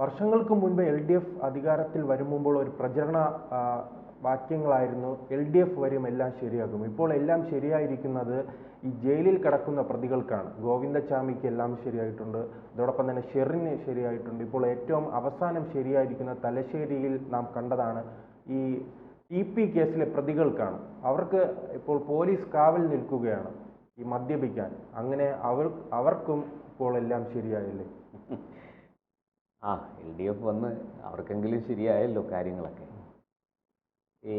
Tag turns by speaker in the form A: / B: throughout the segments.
A: വർഷങ്ങൾക്ക് മുൻപ് LDF അധികാരത്തിൽ വരുമ്പോൾ ഒരു പ്രചരണ വാക്യങ്ങളായിരുന്നു LDF വരും എല്ലാം ശരിയാകും. ഇപ്പോൾ എല്ലാം ശരിയായിരിക്കുന്നത് ഈ ജയിലിൽ കിടക്കുന്ന പ്രതികൾക്കാണ്. ഗോവിന്ദചാമിക്ക് എല്ലാം ശരിയായിട്ടുണ്ട്, അതോടൊപ്പം തന്നെ ഷെറിന് ശരിയായിട്ടുണ്ട്. ഇപ്പോൾ ഏറ്റവും അവസാനം ശരിയായിരിക്കുന്ന തലശ്ശേരിയിൽ നാം കണ്ടതാണ് ഈ TP കേസിലെ പ്രതികൾക്കാണ്. അവർക്ക് ഇപ്പോൾ പോലീസ് കാവൽ നിൽക്കുകയാണ് ഈ മദ്യപിക്കാൻ. അങ്ങനെ അവർക്കും ഇപ്പോൾ എല്ലാം ശരിയായില്ലേ?
B: LDF വന്ന് അവർക്കെങ്കിലും ശരിയായല്ലോ കാര്യങ്ങളൊക്കെ. ഈ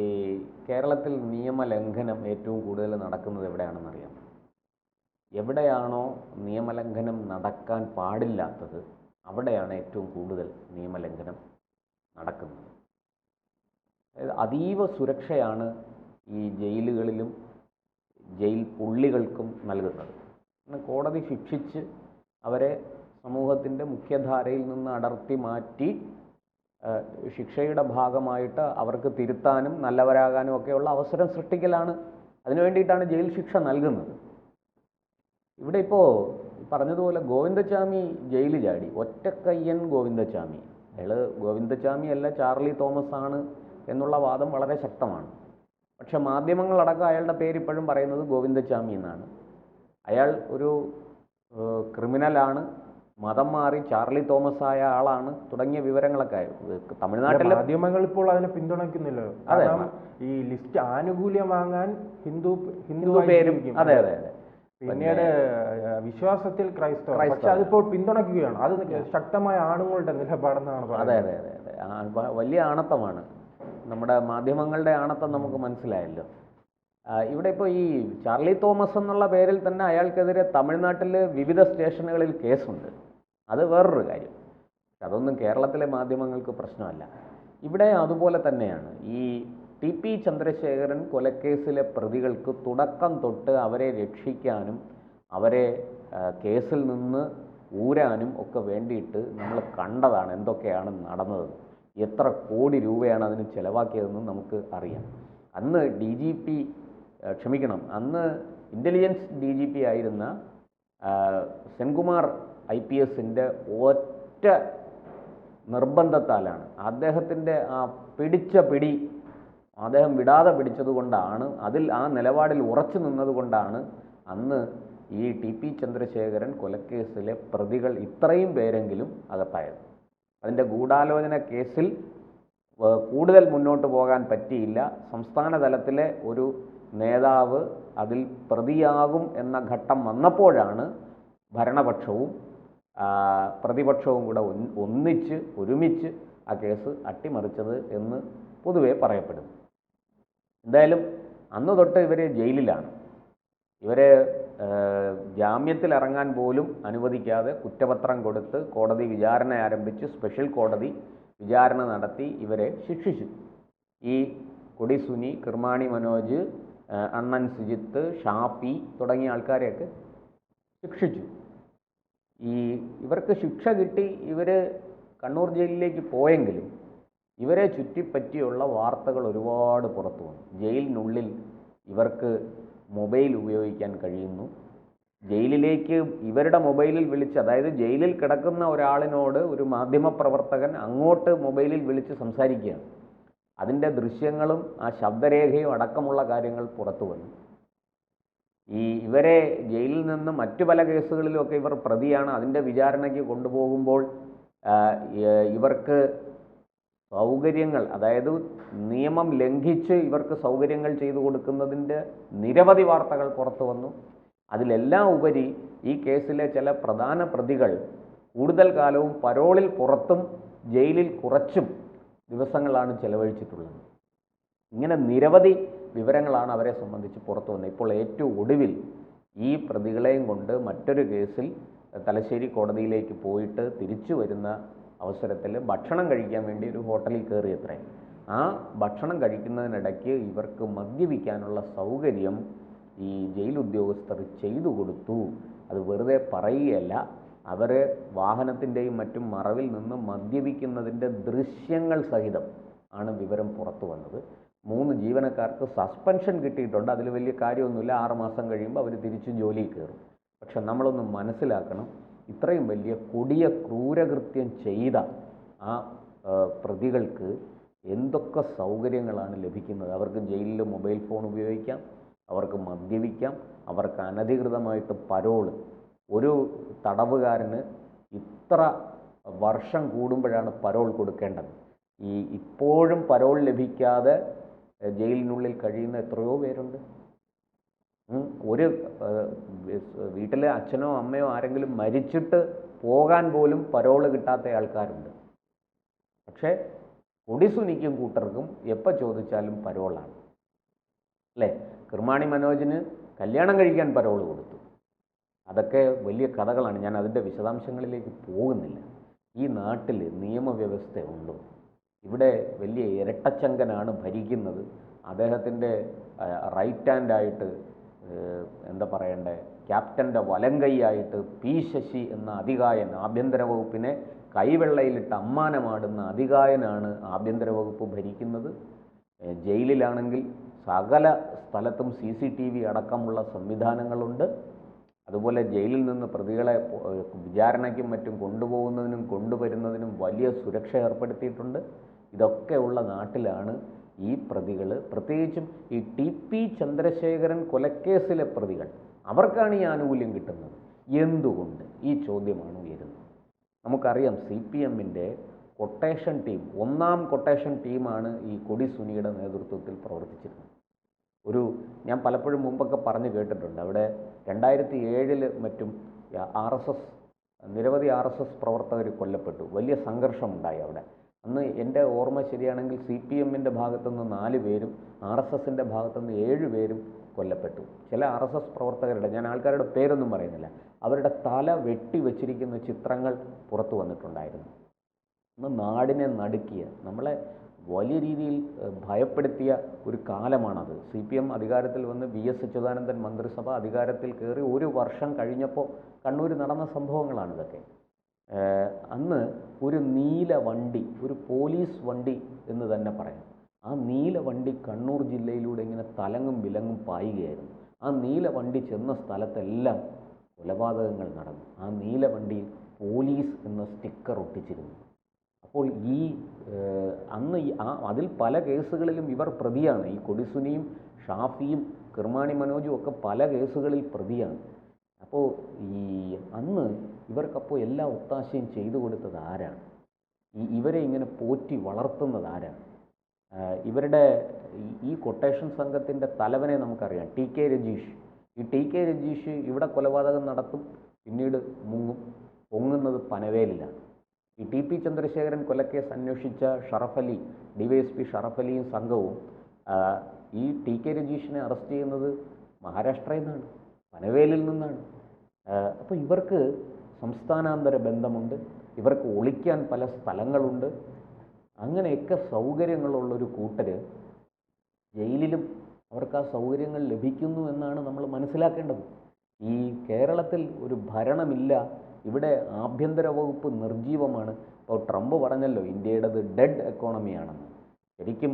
B: കേരളത്തിൽ നിയമലംഘനം ഏറ്റവും കൂടുതൽ നടക്കുന്നത് എവിടെയാണെന്നറിയാം. എവിടെയാണോ നിയമലംഘനം നടക്കാൻ പാടില്ലാത്തത് അവിടെയാണ് ഏറ്റവും കൂടുതൽ നിയമലംഘനം നടക്കുന്നത്. അതായത് അതീവ സുരക്ഷയാണ് ഈ ജയിലുകളിലും ജയിൽ പുള്ളികൾക്കും നൽകുന്നത്. കോടതി ശിക്ഷിച്ച് അവരെ സമൂഹത്തിൻ്റെ മുഖ്യധാരയിൽ നിന്ന് അടർത്തി മാറ്റി ശിക്ഷയുടെ ഭാഗമായിട്ട് അവർക്ക് തിരുത്താനും നല്ലവരാകാനും ഒക്കെയുള്ള അവസരം സൃഷ്ടിക്കലാണ്. അതിനു വേണ്ടിയിട്ടാണ് ജയിൽ ശിക്ഷ നൽകുന്നത്. ഇവിടെ ഇപ്പോൾ പറഞ്ഞതുപോലെ ഗോവിന്ദചാമി ജയിലിൽ ചാടി. ഒറ്റക്കയ്യൻ ഗോവിന്ദചാമി. അയാൾ ഗോവിന്ദചാമി അല്ല, ചാർലി തോമസ് ആണ് എന്നുള്ള വാദം വളരെ ശക്തമാണ്. പക്ഷെ മാധ്യമങ്ങളടക്കം അയാളുടെ പേര് ഇപ്പോഴും പറയുന്നത് ഗോവിന്ദചാമി എന്നാണ്. അയാൾ ഒരു ക്രിമിനലാണ്, മതം മാറി ചാർലി തോമസ് ആയ ആളാണ് തുടങ്ങിയ വിവരങ്ങളൊക്കെ തമിഴ്നാട്ടിലെ
A: മാധ്യമങ്ങൾ ഇപ്പോൾ അതിനെ പിന്തുണയ്ക്കുന്നില്ല. ഈ ലിസ്റ്റ് ആനുകൂല്യം വാങ്ങാൻ ഹിന്ദു പേരും,
B: അതെ അതെ അതെ,
A: പിന്നീട് വിശ്വാസത്തിൽ ക്രൈസ്തവർ, പക്ഷെ അതിപ്പോൾ പിന്തുണയ്ക്കുകയാണ്. അത് ശക്തമായ ആണുങ്ങളുടെ നിലപാടെന്നാണ് പറയുന്നത്.
B: അതെ അതെ അതെ അതെ, വലിയ ആണത്തമാണ്. നമ്മുടെ മാധ്യമങ്ങളുടെ ആണത്തം നമുക്ക് മനസ്സിലായല്ലോ. ഇവിടെ ഇപ്പോൾ ഈ ചാർലി തോമസ് എന്നുള്ള പേരിൽ തന്നെ അയാൾക്കെതിരെ തമിഴ്നാട്ടിൽ വിവിധ സ്റ്റേഷനുകളിൽ കേസുണ്ട്. അത് വേറൊരു കാര്യം. അതൊന്നും കേരളത്തിലെ മാധ്യമങ്ങൾക്ക് പ്രശ്നമല്ല. ഇവിടെ അതുപോലെ തന്നെയാണ്. ഈ TP ചന്ദ്രശേഖരൻ കൊലക്കേസിലെ പ്രതികൾക്ക് തുടക്കം തൊട്ട് അവരെ രക്ഷിക്കാനും അവരെ കേസിൽ നിന്ന് ഊരാനും ഒക്കെ വേണ്ടിയിട്ട് നമ്മൾ കണ്ടതാണ് എന്തൊക്കെയാണ് നടന്നത്. എത്ര കോടി രൂപയാണ് അതിന് ചിലവാക്കിയതെന്ന് നമുക്ക് അറിയാം. അന്ന് അന്ന് ഇൻ്റലിജൻസ് DGP ആയിരുന്ന സെൻകുമാർ IPSൻ്റെ ഒറ്റ നിർബന്ധത്താലാണ്, അദ്ദേഹത്തിൻ്റെ ആ പിടിച്ച പിടി അദ്ദേഹം വിടാതെ പിടിച്ചതുകൊണ്ടാണ്, ആ നിലപാടിൽ ഉറച്ചു നിന്നതുകൊണ്ടാണ് അന്ന് ഈ TP ചന്ദ്രശേഖരൻ കൊലക്കേസിലെ പ്രതികൾ ഇത്രയും പേരെങ്കിലും അകത്തായത്. അതിൻ്റെ ഗൂഢാലോചന കേസിൽ കൂടുതൽ മുന്നോട്ട് പോകാൻ പറ്റിയില്ല. സംസ്ഥാന തലത്തിലെ ഒരു നേതാവ് അതിൽ പ്രതിയാകും എന്ന ഘട്ടം വന്നപ്പോഴാണ് ഭരണപക്ഷവും പ്രതിപക്ഷവും കൂടെ ഒരുമിച്ച് ആ കേസ് അട്ടിമറിച്ചത് എന്ന് പൊതുവെ പറയപ്പെടുന്നു. എന്തായാലും അന്ന് തൊട്ട് ഇവർ ജയിലിലാണ്. ഇവരെ ജാമ്യത്തിൽ ഇറങ്ങാൻ പോലും അനുവദിക്കാതെ കുറ്റപത്രം കൊടുത്ത് കോടതി വിചാരണ ആരംഭിച്ച് സ്പെഷ്യൽ കോടതി വിചാരണ നടത്തി ഇവരെ ശിക്ഷിച്ചു. ഈ കൊടി സുനി, കിർമാണി മനോജ്, അണ്ണൻ സുജിത്ത്, ഷാഫി തുടങ്ങിയ ആൾക്കാരെയൊക്കെ ശിക്ഷിച്ചു. ഇവർക്ക് ശിക്ഷ കിട്ടി. ഇവർ കണ്ണൂർ ജയിലിലേക്ക് പോയെങ്കിലും ഇവരെ ചുറ്റിപ്പറ്റിയുള്ള വാർത്തകൾ ഒരുപാട് പുറത്തു വന്നു. ജയിലിനുള്ളിൽ ഇവർക്ക് മൊബൈൽ ഉപയോഗിക്കാൻ കഴിയുന്നു. ജയിലിലേക്ക് ഇവരുടെ മൊബൈലിൽ വിളിച്ച്, അതായത് ജയിലിൽ കിടക്കുന്ന ഒരാളിനോട് ഒരു മാധ്യമപ്രവർത്തകൻ അങ്ങോട്ട് മൊബൈലിൽ വിളിച്ച് സംസാരിക്കുകയാണ്. അതിൻ്റെ ദൃശ്യങ്ങളും ആ ശബ്ദരേഖയും അടക്കമുള്ള കാര്യങ്ങൾ പുറത്തു വന്നു. ഇവരെ ജയിലിൽ നിന്ന് മറ്റു പല കേസുകളിലുമൊക്കെ ഇവർ പ്രതിയാണ്. അതിൻ്റെ വിചാരണയ്ക്ക് കൊണ്ടുപോകുമ്പോൾ ഇവർക്ക് സൗകര്യങ്ങൾ, അതായത് നിയമം ലംഘിച്ച് ഇവർക്ക് സൗകര്യങ്ങൾ ചെയ്തു കൊടുക്കുന്നതിൻ്റെ നിരവധി വാർത്തകൾ പുറത്തു വന്നു. അതിലെല്ലാം ഉപരി ഈ കേസിലെ ചില പ്രധാന പ്രതികൾ കൂടുതൽ കാലവും പരോളിൽ പുറത്തും ജയിലിൽ കുറച്ചും ദിവസങ്ങളാണ് ചെലവഴിച്ചിട്ടുള്ളത്. ഇങ്ങനെ നിരവധി വിവരങ്ങളാണ് അവരെ സംബന്ധിച്ച് പുറത്തു വന്നത്. ഇപ്പോൾ ഏറ്റവും ഒടുവിൽ ഈ പ്രതികളെയും കൊണ്ട് മറ്റൊരു കേസിൽ തലശ്ശേരി കോടതിയിലേക്ക് പോയിട്ട് തിരിച്ചു വരുന്ന അവസരത്തിൽ ഭക്ഷണം കഴിക്കാൻ വേണ്ടി ഒരു ഹോട്ടലിൽ കയറിയത്രേ. ആ ഭക്ഷണം കഴിക്കുന്നതിനിടയ്ക്ക് ഇവർക്ക് മദ്യപിക്കാനുള്ള സൗകര്യം ഈ ജയിൽ ഉദ്യോഗസ്ഥർ ചെയ്തു കൊടുത്തു. അത് വെറുതെ പറയുകയല്ല, അവർ വാഹനത്തിൻ്റെയും മറ്റും മറവിൽ നിന്ന് മദ്യപിക്കുന്നതിൻ്റെ ദൃശ്യങ്ങൾ സഹിതം ആണ് വിവരം പുറത്തു വന്നത്. 3 ജീവനക്കാർക്ക് സസ്പെൻഷൻ കിട്ടിയിട്ടുണ്ട്. അതിൽ വലിയ കാര്യമൊന്നുമില്ല. 6 മാസം കഴിയുമ്പോൾ അവർ തിരിച്ച് ജോലിയിൽ കയറും. പക്ഷെ നമ്മളൊന്ന് മനസ്സിലാക്കണം, ഇത്രയും വലിയ കൊടിയ ക്രൂരകൃത്യം ചെയ്ത ആ പ്രതികൾക്ക് എന്തൊക്കെ സൗകര്യങ്ങളാണ് ലഭിക്കുന്നത്. അവർക്ക് ജയിലിൽ മൊബൈൽ ഫോൺ ഉപയോഗിക്കാം, അവർക്ക് മദ്യപിക്കാം, അവർക്ക് അനധികൃതമായിട്ട് പരോൾ. ഒരു തടവുകാരന് ഇത്ര വർഷം കൂടുമ്പോഴാണ് പരോൾ കൊടുക്കേണ്ടത്. ഇപ്പോഴും പരോൾ ലഭിക്കാതെ ജയിലിനുള്ളിൽ കഴിയുന്ന എത്രയോ പേരുണ്ട്. ഒരു വീട്ടിലെ അച്ഛനോ അമ്മയോ ആരെങ്കിലും മരിച്ചിട്ട് പോകാൻ പോലും പരോള് കിട്ടാത്ത ആൾക്കാരുണ്ട്. പക്ഷേ കൊടിസുനിക്കും കൂട്ടർക്കും എപ്പോൾ ചോദിച്ചാലും പരോളാണ് അല്ലേ? കിർമാണി മനോജിന് കല്യാണം കഴിക്കാൻ പരോള് കൊടുത്തു. അതൊക്കെ വലിയ കഥകളാണ്. ഞാൻ അതിൻ്റെ വിശദാംശങ്ങളിലേക്ക് പോകുന്നില്ല. ഈ നാട്ടിൽ നിയമവ്യവസ്ഥ ഉണ്ടോ? ഇവിടെ വലിയ ഇരട്ടച്ചങ്കനാണ് ഭരിക്കുന്നത്. അദ്ദേഹത്തിൻ്റെ റൈറ്റ് ഹാൻഡായിട്ട് എന്താ പറയണ്ടേ, ക്യാപ്റ്റൻ്റെ വലങ്കൈയായിട്ട് പി ശശി എന്ന അതികായൻ, ആഭ്യന്തര വകുപ്പിനെ കൈവെള്ളയിലിട്ട് അമ്മാനമാടുന്ന അതികായനാണ് ആഭ്യന്തര വകുപ്പ് ഭരിക്കുന്നത്. ജയിലിലാണെങ്കിൽ സകല സ്ഥലത്തും CCTV അടക്കമുള്ള സംവിധാനങ്ങളുണ്ട്. അതുപോലെ ജയിലിൽ നിന്ന് പ്രതികളെ വിചാരണയ്ക്കും മറ്റും കൊണ്ടുപോകുന്നതിനും കൊണ്ടുവരുന്നതിനും വലിയ സുരക്ഷ ഏർപ്പെടുത്തിയിട്ടുണ്ട്. ഇതൊക്കെയുള്ള നാട്ടിലാണ് ഈ പ്രതികൾ, പ്രത്യേകിച്ചും ഈ TP ചന്ദ്രശേഖരൻ കൊലക്കേസിലെ പ്രതികൾ, അവർക്കാണ് ഈ ആനുകൂല്യം കിട്ടുന്നത്. എന്തുകൊണ്ട്? ഈ ചോദ്യമാണ് ഉയരുന്നത്. നമുക്കറിയാം CPMൻ്റെ കൊട്ടേഷൻ ടീം, ഒന്നാം കൊട്ടേഷൻ ടീമാണ് ഈ കൊടിസുനിയുടെ നേതൃത്വത്തിൽ പ്രവർത്തിച്ചിരുന്നത്. ഞാൻ പലപ്പോഴും മുമ്പൊക്കെ പറഞ്ഞു കേട്ടിട്ടുണ്ട്, അവിടെ 2007 മറ്റും നിരവധി RSS പ്രവർത്തകർ കൊല്ലപ്പെട്ടു. വലിയ സംഘർഷമുണ്ടായി അവിടെ. അന്ന് എൻ്റെ ഓർമ്മ ശരിയാണെങ്കിൽ CPMൻ്റെ ഭാഗത്തുനിന്ന് 4 പേരും RSSൻ്റെ ഭാഗത്തുനിന്ന് 7 പേരും കൊല്ലപ്പെട്ടു. ചില RSS പ്രവർത്തകരുടെ, ഞാൻ ആൾക്കാരുടെ പേരൊന്നും പറയുന്നില്ല, അവരുടെ തല വെട്ടി വെച്ചിരിക്കുന്ന ചിത്രങ്ങൾ പുറത്തു വന്നിട്ടുണ്ടായിരുന്നു. അന്ന് നാടിനെ നടുക്കിയ, നമ്മളെ വലിയ രീതിയിൽ ഭയപ്പെടുത്തിയ ഒരു കാലമാണത്. CPM അധികാരത്തിൽ വന്ന് VS അച്യുതാനന്ദൻ മന്ത്രിസഭ അധികാരത്തിൽ കയറി 1 വർഷം കഴിഞ്ഞപ്പോൾ കണ്ണൂർ നടന്ന സംഭവങ്ങളാണിതൊക്കെ. അന്ന് ഒരു നീല വണ്ടി, ഒരു പോലീസ് വണ്ടി എന്ന് തന്നെ പറയാം, ആ നീല വണ്ടി കണ്ണൂർ ജില്ലയിലൂടെ ഇങ്ങനെ തലങ്ങും വിലങ്ങും പായുകയായിരുന്നു. ആ നീല വണ്ടി ചെന്ന സ്ഥലത്തെല്ലാം കൊലപാതകങ്ങൾ നടന്നു. ആ നീല വണ്ടിയിൽ പോലീസ് എന്ന സ്റ്റിക്കർ ഒട്ടിച്ചിരുന്നു. അപ്പോൾ അന്ന് അതിൽ പല കേസുകളിലും ഇവർ പ്രതിയാണ്. ഈ കൊടിസുനിയും ഷാഫിയും കിർമാണി മനോജും ഒക്കെ പല കേസുകളിൽ പ്രതിയാണ്. അപ്പോൾ അന്ന് ഇവർക്കപ്പോൾ എല്ലാ ഒത്താശയും ചെയ്തു കൊടുത്തത് ആരാണ്? ഇവരെ ഇങ്ങനെ പോറ്റി വളർത്തുന്നത് ആരാണ്? ഇവരുടെ ഈ കൊട്ടേഷൻ സംഘത്തിൻ്റെ തലവനെ നമുക്കറിയാം, TK രജീഷ്. ഈ TK രജീഷ് ഇവിടെ കൊലപാതകം നടത്തും, പിന്നീട് മുങ്ങും. പൊങ്ങുന്നത് പനവേലിലാണ്. ഈ TP ചന്ദ്രശേഖരൻ കൊലക്കേസ് അന്വേഷിച്ച ഷറഫലി, DYSP ഷറഫലിയും സംഘവും ഈ TK രജീഷിനെ അറസ്റ്റ് ചെയ്യുന്നത് മഹാരാഷ്ട്രയിൽ നിന്നാണ്, പനവേലിൽ നിന്നാണ്. അപ്പോൾ ഇവർക്ക് സംസ്ഥാനാന്തര ബന്ധമുണ്ട്, ഇവർക്ക് ഒളിക്കാൻ പല സ്ഥലങ്ങളുണ്ട്. അങ്ങനെയൊക്കെ സൗകര്യങ്ങളുള്ളൊരു കൂട്ടർ ജയിലിലും അവർക്ക് ആ സൗകര്യങ്ങൾ ലഭിക്കുന്നു എന്നാണ് നമ്മൾ മനസ്സിലാക്കേണ്ടത്. ഈ കേരളത്തിൽ ഒരു ഭരണമില്ല, ഇവിടെ ആഭ്യന്തര വകുപ്പ് നിർജീവമാണ്. ഇപ്പോൾ ട്രംപ് പറഞ്ഞല്ലോ ഇന്ത്യയുടേത് ഡെഡ് എക്കോണമിയാണെന്ന്. ശരിക്കും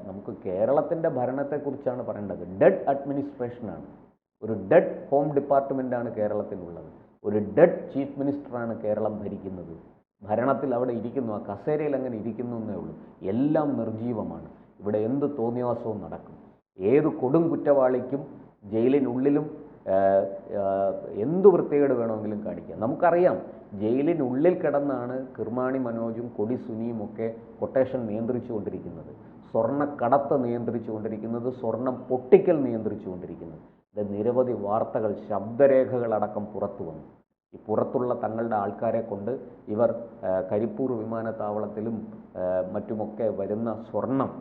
B: നമുക്ക് കേരളത്തിൻ്റെ ഭരണത്തെക്കുറിച്ചാണ് പറയേണ്ടത്. ഡെഡ് അഡ്മിനിസ്ട്രേഷനാണ്. ഒരു ഡെഡ് ഹോം ഡിപ്പാർട്ട്മെൻറ്റാണ് കേരളത്തിലുള്ളത്. ഒരു ഡെഡ് ചീഫ് മിനിസ്റ്ററാണ് കേരളം ഭരിക്കുന്നത്. ഭരണത്തിൽ അവിടെ ഇരിക്കുന്നു, ആ കസേരയിൽ അങ്ങനെ ഇരിക്കുന്നു എന്നേ ഉള്ളൂ. എല്ലാം നിർജീവമാണ്. ഇവിടെ എന്ത് തോന്നിയവാസവും നടക്കും. ഏത് കൊടും കുറ്റവാളിക്കും ജയിലിനുള്ളിലും എന്തു വൃത്തികേട് വേണമെങ്കിലും കാണിക്കാം. നമുക്കറിയാം ജയിലിനുള്ളിൽ കിടന്നാണ് കിർമാണി മനോജും കൊടിസുനിയും ഒക്കെ കൊട്ടേഷൻ നിയന്ത്രിച്ചു കൊണ്ടിരിക്കുന്നത്, സ്വർണ്ണക്കടത്ത് നിയന്ത്രിച്ചു കൊണ്ടിരിക്കുന്നത്, സ്വർണം പൊട്ടിക്കൽ നിയന്ത്രിച്ചു കൊണ്ടിരിക്കുന്നത്. ഇത് നിരവധി വാർത്തകൾ, ശബ്ദരേഖകളടക്കം പുറത്തു വന്നു. ഈ പുറത്തുള്ള തങ്ങളുടെ ആൾക്കാരെ കൊണ്ട് ഇവർ കരിപ്പൂർ വിമാനത്താവളത്തിലും മറ്റുമൊക്കെ വരുന്ന സ്വർണം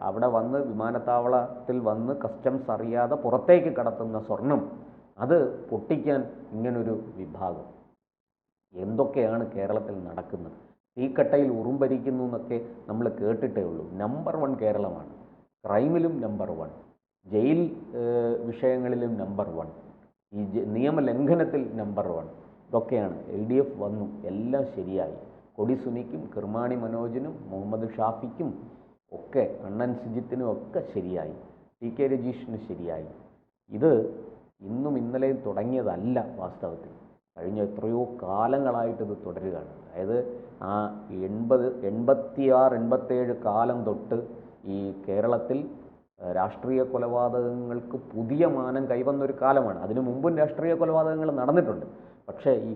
B: അവിടെ വന്ന് വിമാനത്താവളത്തിൽ വന്ന് കസ്റ്റംസ് അറിയാതെ പുറത്തേക്ക് കടത്തുന്ന സ്വർണം, അത് പൊട്ടിക്കാൻ ഇങ്ങനൊരു വിഭാഗം. എന്തൊക്കെയാണ് കേരളത്തിൽ നടക്കുന്നത്? തീക്കട്ടയിൽ ഉറുമ്പരിക്കുന്നു എന്നൊക്കെ നമ്മൾ കേട്ടിട്ടേ ഉള്ളൂ. നമ്പർ 1 കേരളമാണ്. ക്രൈമിലും നമ്പർ 1, ജയിൽ വിഷയങ്ങളിലും നമ്പർ 1, ഈ നിയമലംഘനത്തിൽ നമ്പർ 1. ഇതൊക്കെയാണ്. LDF വന്നു, എല്ലാം ശരിയായി. കൊടിസുനിക്കും കിർമാണി മനോജിനും മുഹമ്മദ് ഷാഫിക്കും ഒക്കെ, അണ്ണൻ സുജിത്തിനും ഒക്കെ ശരിയായി. TK രജീഷിന് ശരിയായി. ഇത് ഇന്നും ഇന്നലെയും തുടങ്ങിയതല്ല. വാസ്തവത്തിൽ കഴിഞ്ഞ എത്രയോ കാലങ്ങളായിട്ട് ഇത് തുടരുകയാണ്. അതായത് ആ 86-87 കാലം തൊട്ട് ഈ കേരളത്തിൽ രാഷ്ട്രീയ കൊലപാതകങ്ങൾക്ക് പുതിയ മാനം കൈവന്നൊരു കാലമാണ്. അതിനു മുമ്പും രാഷ്ട്രീയ കൊലപാതകങ്ങൾ നടന്നിട്ടുണ്ട്. പക്ഷേ ഈ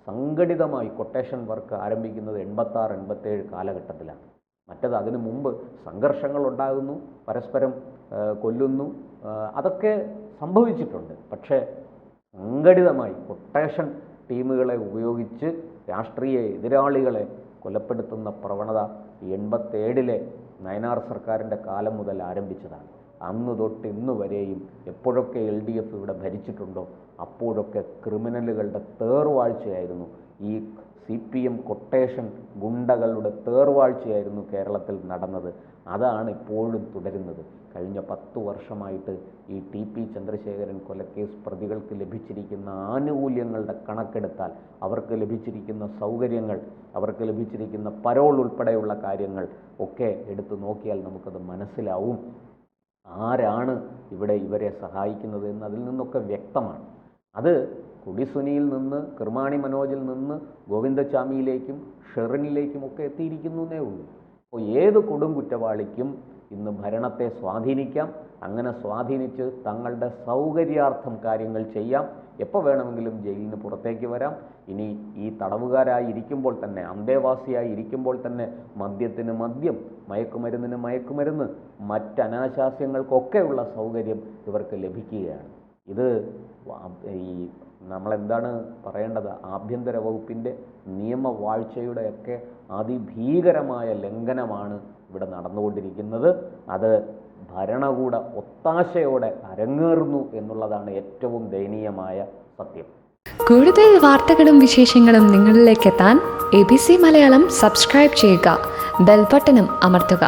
B: സംഘടിതമായി കൊട്ടേഷൻ വർക്ക് ആരംഭിക്കുന്നത് 86-87 കാലഘട്ടത്തിലാണ്. മറ്റത് അതിനു മുമ്പ് സംഘർഷങ്ങൾ ഉണ്ടാകുന്നു, പരസ്പരം കൊല്ലുന്നു, അതൊക്കെ സംഭവിച്ചിട്ടുണ്ട്. പക്ഷേ സംഘടിതമായി കൊട്ടേഷൻ ടീമുകളെ ഉപയോഗിച്ച് രാഷ്ട്രീയ എതിരാളികളെ കൊലപ്പെടുത്തുന്ന പ്രവണത 87 നയനാർ സർക്കാരിൻ്റെ കാലം മുതൽ ആരംഭിച്ചതാണ്. അന്ന് തൊട്ട് ഇന്ന് വരെയും എപ്പോഴൊക്കെ LDF ഇവിടെ ഭരിച്ചിട്ടുണ്ടോ അപ്പോഴൊക്കെ ക്രിമിനലുകളുടെ തേർവാഴ്ചയായിരുന്നു, ഈ CPM കൊട്ടേഷൻ ഗുണ്ടകളുടെ തേർവാഴ്ചയായിരുന്നു കേരളത്തിൽ നടന്നത്. അതാണ് ഇപ്പോഴും തുടരുന്നത്. കഴിഞ്ഞ 10 വർഷമായിട്ട് ഈ TP ചന്ദ്രശേഖരൻ കൊലക്കേസ് പ്രതികൾക്ക് ലഭിച്ചിരിക്കുന്ന ആനുകൂല്യങ്ങളുടെ കണക്കെടുത്താൽ, അവർക്ക് ലഭിച്ചിരിക്കുന്ന സൗകര്യങ്ങൾ, അവർക്ക് ലഭിച്ചിരിക്കുന്ന പരോൾ ഉൾപ്പെടെയുള്ള കാര്യങ്ങൾ ഒക്കെ എടുത്തു നോക്കിയാൽ നമുക്കത് മനസ്സിലാവും ആരാണ് ഇവിടെ ഇവരെ സഹായിക്കുന്നത് എന്ന് അതിൽ നിന്നൊക്കെ വ്യക്തമാണ്. അത് കൊടിസുനിയിൽ നിന്ന്, കിർമാണി മനോജിൽ നിന്ന് ഗോവിന്ദചാമിയിലേക്കും ഷെറിനിലേക്കും ഒക്കെ എത്തിയിരിക്കുന്നു എന്നേ ഉള്ളൂ. അപ്പോൾ ഏത് കൊടും കുറ്റവാളിക്കും ഇന്ന് ഭരണത്തെ സ്വാധീനിക്കാം. അങ്ങനെ സ്വാധീനിച്ച് തങ്ങളുടെ സൗകര്യാർത്ഥം കാര്യങ്ങൾ ചെയ്യാം. എപ്പോൾ വേണമെങ്കിലും ജയിലിന് പുറത്തേക്ക് വരാം. ഇനി ഈ തടവുകാരായി ഇരിക്കുമ്പോൾ തന്നെ, അന്തേവാസിയായി ഇരിക്കുമ്പോൾ തന്നെ മദ്യത്തിന് മദ്യം, മയക്കുമരുന്നിന് മയക്കുമരുന്ന്, മറ്റനാശാസ്യങ്ങൾക്കൊക്കെയുള്ള സൗകര്യം ഇവർക്ക് ലഭിക്കുകയാണ്. ഇത് ഈ നമ്മളെന്താണ് പറയേണ്ടത്, ആഭ്യന്തര വകുപ്പിൻ്റെ നിയമവാഴ്ചയുടെയൊക്കെ അതിഭീകരമായ ലംഘനമാണ് ഇവിടെ നടന്നുകൊണ്ടിരിക്കുന്നത്. അത് ഭരണകൂട ഒത്താശയോടെ അരങ്ങേറുന്നു എന്നുള്ളതാണ് ഏറ്റവും ദയനീയമായ സത്യം.
C: കൂടുതൽ വാർത്തകളും വിശേഷങ്ങളും നിങ്ങളിലേക്ക് എത്താൻ ABC മലയാളം സബ്സ്ക്രൈബ് ചെയ്യുക, ബെൽ ബട്ടണും അമർത്തുക.